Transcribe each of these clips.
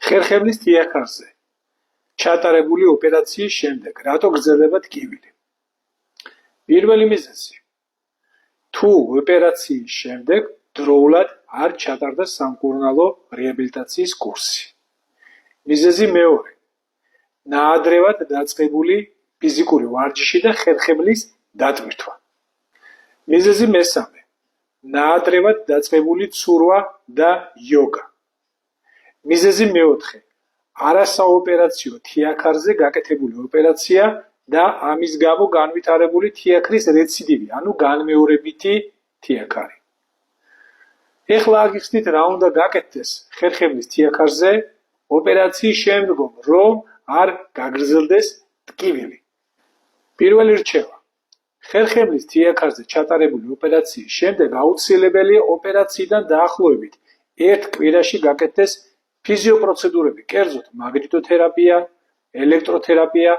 ხერხემლის თიაქარზე ჩატარებული ოპერაციის შემდეგ რატო გრძელდება ტკივილი? პირველი მიზეზი. თუ ოპერაციის შემდეგ დროულად არ ჩატარდა სამკურნალო რეაბილიტაციის კურსი. მიზეზი მეორე. ნაადრევად დაწყებული ფიზიკური ვარჯიში და ხერხემლის დატვირთვა. მიზეზი მესამე. ნაადრევად დაწყებული ცურვა და იოგა. მიზეზი მეოთხე. არასაოპერაციო თიაქარზე გაკეთებული ოპერაცია და ამის გამო განვითარებული თიაქრის რეციდივი, ანუ განმეორებითი თიაქარი. ეხლა აგიხსნით რა უნდა გაკეთდეს ხერხემლის თიაქარზე ოპერაციის შემდგომ, რომ არ გაგრძელდეს ტკივილი. პირველი რჩევა. ხერხემლის თიაქარზე ჩატარებული ოპერაციის შემდეგ აუცილებელია ოპერაციიდან დაახლოებით 1 კვირაში გაკეთდეს ფიზიოპროცედურები, კერძოდ მაგნიტოთერაპია, ელექტროთერაპია,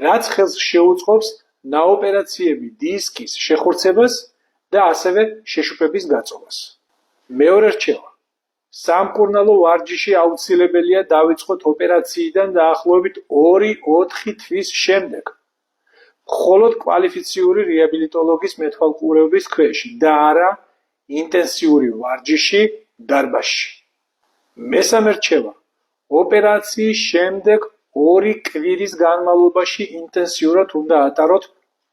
რაც ხელს შეუწყობს ნაოპერაციები დისკის შეხორცებას და ასევე შეშუპების გაწოვას. მეორე რჩევა. სამკურნალო ვარჯიში აუცილებელია დავიწყოთ ოპერაციიდან დაახლოებით 2-4 თვის შემდეგ, მხოლოდ კვალიფიციური რეაბილიტოლოგის მეთვალყურეობის ქვეშ და არა ინტენსიური ვარჯიში დარბაზში. მესამე რჩევა. ოპერაციის შემდეგ 2 კვირის განმავლობაში ინტენსიურად უნდა ატაროთ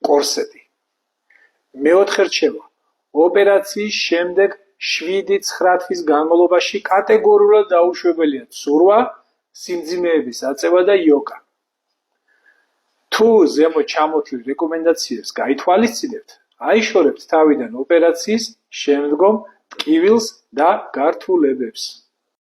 კორსეტი. მეოთხე რჩევა. ოპერაციის შემდეგ 7-9 თვის განმავლობაში კატეგორიულად დაუშვებელია ცურვა, სიმძიმეების აწევა და იოგა. თუ ზემოთ ჩამოთვლილ რეკომენდაციებს გაითვალისწინებთ, აიშორებთ თავიდან ოპერაციის შემდგომ ტკივილს და გართულებებს.